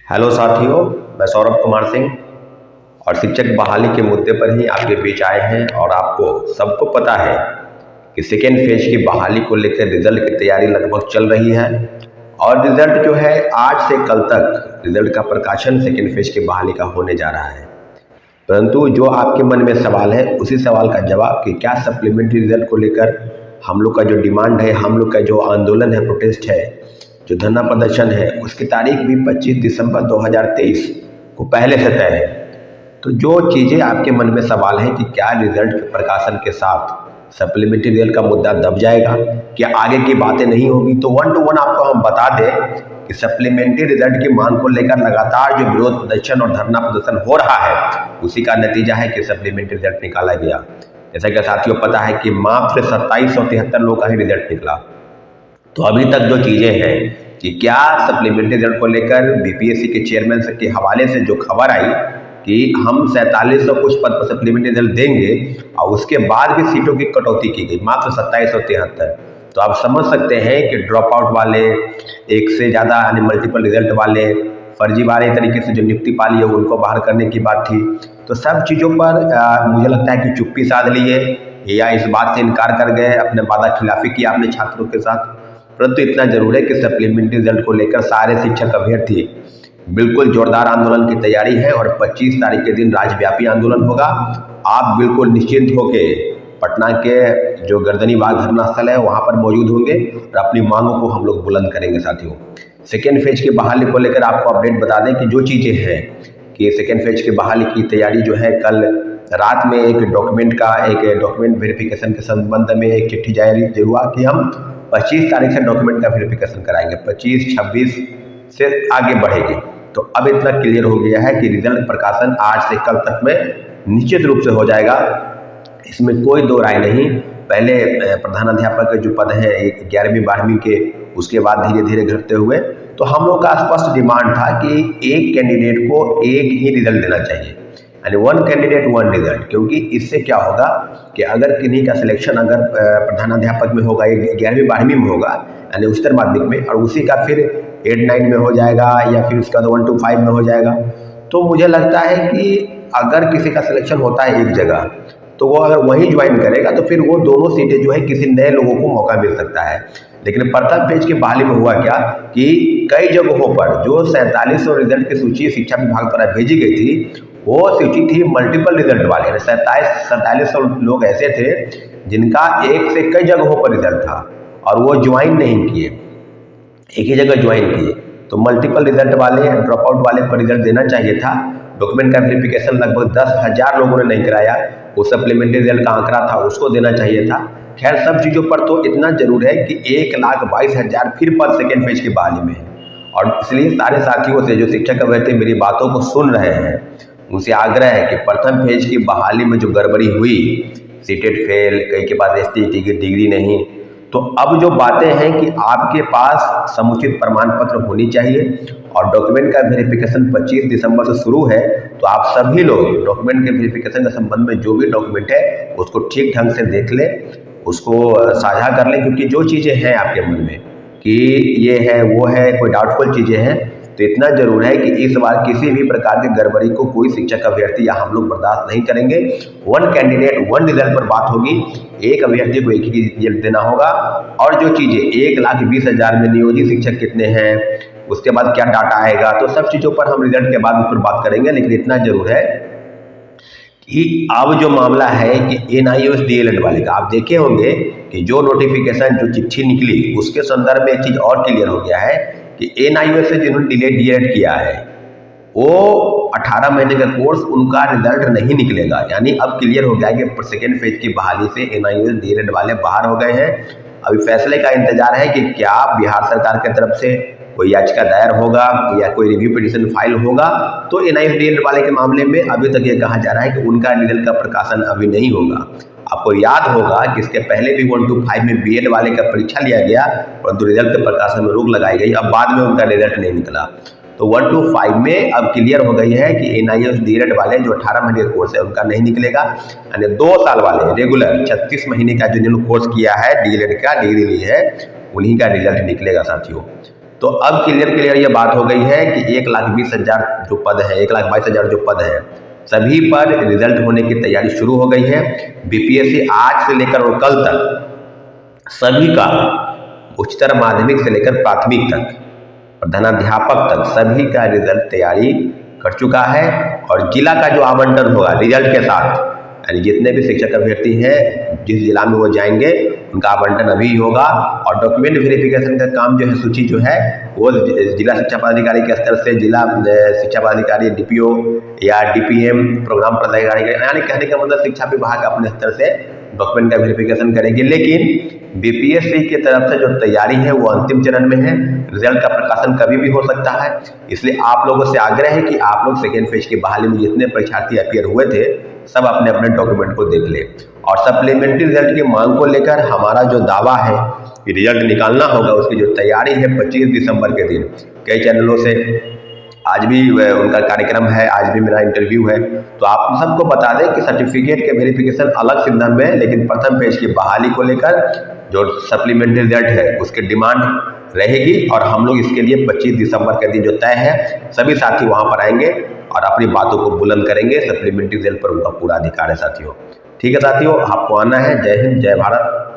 Hello साथियों, मैं सौरभ कुमार सिंह और शिक्षक बहाली के मुद्दे पर ही आपके बीच आए हैं। और आपको सबको पता है कि सेकेंड फेज की बहाली को लेकर रिजल्ट की तैयारी लगभग चल रही है और रिजल्ट जो है आज से कल तक रिजल्ट का प्रकाशन सेकेंड फेज की बहाली का होने जा रहा है। परंतु जो आपके मन में सवाल है उसी सवाल का जवाब कि क्या सप्लीमेंट्री रिजल्ट को लेकर हम लोग का जो डिमांड है, हम लोग का जो आंदोलन है, प्रोटेस्ट है, जो धरना प्रदर्शन है, उसकी तारीख भी 25 दिसंबर 2023 को पहले से तय है। तो जो चीज़ें आपके मन में सवाल है कि क्या रिजल्ट के प्रकाशन के साथ सप्लीमेंट्री रिजल्ट का मुद्दा दब जाएगा, क्या आगे की बातें नहीं होगी, तो 1 to 1 आपको हम बता दें कि सप्लीमेंट्री रिजल्ट की मांग को लेकर लगातार जो विरोध प्रदर्शन और धरना प्रदर्शन हो रहा है उसी का नतीजा है कि सप्लीमेंट्री रिजल्ट निकाला गया। जैसा कि साथियों पता है कि मात्र 2773 लोगों का ही रिजल्ट निकला। तो अभी तक जो चीज़ें हैं कि क्या सप्लीमेंट्री रिजल्ट को लेकर बीपीएससी के चेयरमैन के हवाले से जो खबर आई कि हम 4700 कुछ पद पर सप्लीमेंट्री रिजल्ट देंगे और उसके बाद भी सीटों की कटौती की गई मात्र 2773। तो आप समझ सकते हैं कि ड्रॉप आउट वाले, एक से ज़्यादा यानी मल्टीपल रिजल्ट वाले, फर्जीवाड़े तरीके से जो नियुक्ति पाली है उनको बाहर करने की बात थी। तो सब चीज़ों पर मुझे लगता है कि चुप्पी साध ली है या इस बात से इनकार कर गए, अपने वादा खिलाफी किया अपने छात्रों के साथ। परंतु इतना जरूर है कि सप्लीमेंट्री रिजल्ट को लेकर सारे शिक्षक अभ्यर्थी बिल्कुल जोरदार आंदोलन की तैयारी है और 25 तारीख के दिन राज्यव्यापी आंदोलन होगा। आप बिल्कुल निश्चिंत होके पटना के जो गर्दनी बाग धरना स्थल है वहाँ पर मौजूद होंगे और अपनी मांगों को हम लोग बुलंद करेंगे। साथियों, सेकेंड फेज की बहाली को लेकर आपको अपडेट बता दें कि जो चीज़ें हैं कि सेकेंड फेज की बहाली की तैयारी जो है, कल रात में एक डॉक्यूमेंट वेरिफिकेशन के संबंध में एक चिट्ठी जारी हुआ कि हम 25 तारीख से डॉक्यूमेंट का वेरिफिकेशन कराएंगे, 25, 26 से आगे बढ़ेगी। तो अब इतना क्लियर हो गया है कि रिजल्ट प्रकाशन आज से कल तक में निश्चित रूप से हो जाएगा, इसमें कोई दो राय नहीं। पहले प्रधानाध्यापक के जो पद हैं 11वीं 12वीं के, उसके बाद धीरे धीरे घटते हुए, तो हम लोग का स्पष्ट डिमांड था कि एक कैंडिडेट को एक ही रिजल्ट देना चाहिए, यानी 1 कैंडिडेट 1 रिजल्ट। क्योंकि इससे क्या होगा कि अगर किन्हीं का सिलेक्शन अगर प्रधानाध्यापक में होगा, 11वीं 12वीं में होगा यानी उच्चतर माध्यमिक में, और उसी का फिर 8, 9 में हो जाएगा या फिर उसका 1 to 5 में हो जाएगा, तो मुझे लगता है कि अगर किसी का सिलेक्शन होता है एक जगह तो वो अगर वहीं ज्वाइन करेगा तो फिर वो दोनों सीटें जो है किसी नए लोगों को मौका मिल सकता है। लेकिन प्रथम पेज की बहाली में हुआ क्या कि कई जगहों पर जो 4700 रिजल्ट की सूची शिक्षा विभाग द्वारा भेजी गई थी, वो सूची थी मल्टीपल रिजल्ट वाले। 4700 लोग ऐसे थे जिनका एक से कई जगहों पर रिजल्ट था और वो ज्वाइन नहीं किए, एक ही जगह ज्वाइन किए। तो मल्टीपल रिजल्ट वाले, ड्रॉप आउट वाले पर रिजल्ट देना चाहिए था। डॉक्यूमेंट का वेरिफिकेशन लगभग 10,000 लोगों ने नहीं कराया, वो सप्लीमेंट्री रिजल्ट का आंकड़ा था उसको देना चाहिए था। खैर, सब चीज़ों पर तो इतना जरूर है कि 1,22,000 फिर पर सेकेंड फेज की बहाली में है। और इसलिए सारे साथियों से जो शिक्षक अभ्यर्थी मेरी बातों को सुन रहे हैं उनसे आग्रह है कि प्रथम फेज की बहाली में जो गड़बड़ी हुई, सीटेट फेल, कई के पास एसटी की डिग्री नहीं, तो अब जो बातें हैं कि आपके पास समुचित प्रमाण पत्र होनी चाहिए और डॉक्यूमेंट का वेरिफिकेशन 25 दिसंबर से शुरू है। तो आप सभी लोग डॉक्यूमेंट के वेरिफिकेशन के संबंध में जो भी डॉक्यूमेंट है उसको ठीक ढंग से देख लें, उसको साझा कर लें। क्योंकि जो चीज़ें हैं आपके मन में कि ये है वो है, कोई डाउटफुल चीज़ें हैं, तो इतना जरूर है कि इस बार किसी भी प्रकार की गड़बड़ी को कोई शिक्षक अभ्यर्थी या हम लोग बर्दाश्त नहीं करेंगे। 1 कैंडिडेट 1 रिजल्ट पर बात होगी, एक अभ्यर्थी को एक ही रिजल्ट देना होगा। और जो चीज़ें 1,20,000 में नियोजित शिक्षक कितने हैं, उसके बाद क्या डाटा आएगा, तो सब चीज़ों पर हम रिजल्ट के बाद उस पर बात करेंगे। लेकिन इतना जरूर है कि अब जो मामला है कि NIOS DLED वाले का, आप देखे होंगे कि जो नोटिफिकेशन, जो चिट्ठी निकली उसके संदर्भ में एक चीज़ और क्लियर हो गया है कि NIOS से जिन्होंने DLED किया है वो 18 महीने का कोर्स, उनका रिजल्ट नहीं निकलेगा। यानी अब क्लियर हो गया कि सेकेंड फेज की बहाली से NIOS DLED वाले बाहर हो गए हैं। अभी फैसले का इंतजार है कि क्या बिहार सरकार की तरफ से कोई याचिका दायर होगा या कोई रिव्यू पिटीशन फाइल होगा। तो NIOS DLED वाले के मामले में अभी तक ये कहा जा रहा है कि उनका रिजल्ट का प्रकाशन अभी नहीं होगा। आपको याद होगा कि इसके पहले भी 1 to 5 में BEd वाले का परीक्षा लिया गया, परंतु रिजल्ट के प्रकाशन में रोक लगाई गई। अब बाद में उनका रिजल्ट नहीं निकला। तो 1 to 5 में अब क्लियर हो गई है कि NIOS DLED वाले जो 18 महीने का कोर्स है उनका नहीं निकलेगा। यानी 2 साल वाले रेगुलर 36 महीने का जो जिन्होंने कोर्स किया है DLED का, डिग्री ली है, उन्हीं का रिजल्ट निकलेगा। साथियों, तो अब क्लियर ये बात हो गई है कि 1,20,000 जो पद है, 1,22,000 जो पद है, सभी पर रिजल्ट होने की तैयारी शुरू हो गई है। बीपीएससी आज से लेकर और कल तक सभी का, उच्चतर माध्यमिक से लेकर प्राथमिक तक, प्रधानाध्यापक तक सभी का रिजल्ट तैयारी कर चुका है। और जिला का जो आवंटन होगा रिजल्ट के साथ, यानी जितने भी शिक्षक अभ्यर्थी हैं जिस जिला में वो जाएंगे उनका आवंटन अभी होगा। और डॉक्यूमेंट वेरिफिकेशन का काम जो है, सूची जो है वो जिला शिक्षा पदाधिकारी के स्तर से जिला शिक्षा पदाधिकारी, डीपीओ या डीपीएम, प्रोग्राम पदाधिकारी, यानी कहने का मतलब शिक्षा विभाग अपने स्तर से डॉक्यूमेंट का वेरिफिकेशन करेंगे। लेकिन बीपीएससी की तरफ से जो तैयारी है वो अंतिम चरण में है। रिजल्ट का प्रकाशन कभी भी हो सकता है। इसलिए आप लोगों से आग्रह है कि आप लोग सेकेंड फेज की बहाली में जितने परीक्षार्थी अपीयर हुए थे सब अपने अपने डॉक्यूमेंट को देख ले। और सप्लीमेंट्री रिजल्ट की मांग को लेकर हमारा जो दावा है कि रिजल्ट निकालना होगा, उसकी जो तैयारी है 25 दिसंबर के दिन कई चैनलों से आज भी उनका कार्यक्रम है, आज भी मेरा इंटरव्यू है। तो आप सबको बता दें कि सर्टिफिकेट के वेरिफिकेशन अलग सिस्टम में है, लेकिन प्रथम पेज की बहाली को लेकर जो सप्लीमेंट्री रिजल्ट है उसकी डिमांड रहेगी। और हम लोग इसके लिए 25 दिसंबर के दिन जो तय है सभी साथी वहां पर आएंगे और अपनी बातों को बुलंद करेंगे। सप्लीमेंट्री रिजल्ट पर उनका पूरा अधिकार है साथियों। ठीक है साथियों, आपको आना है। जय हिंद, जय भारत।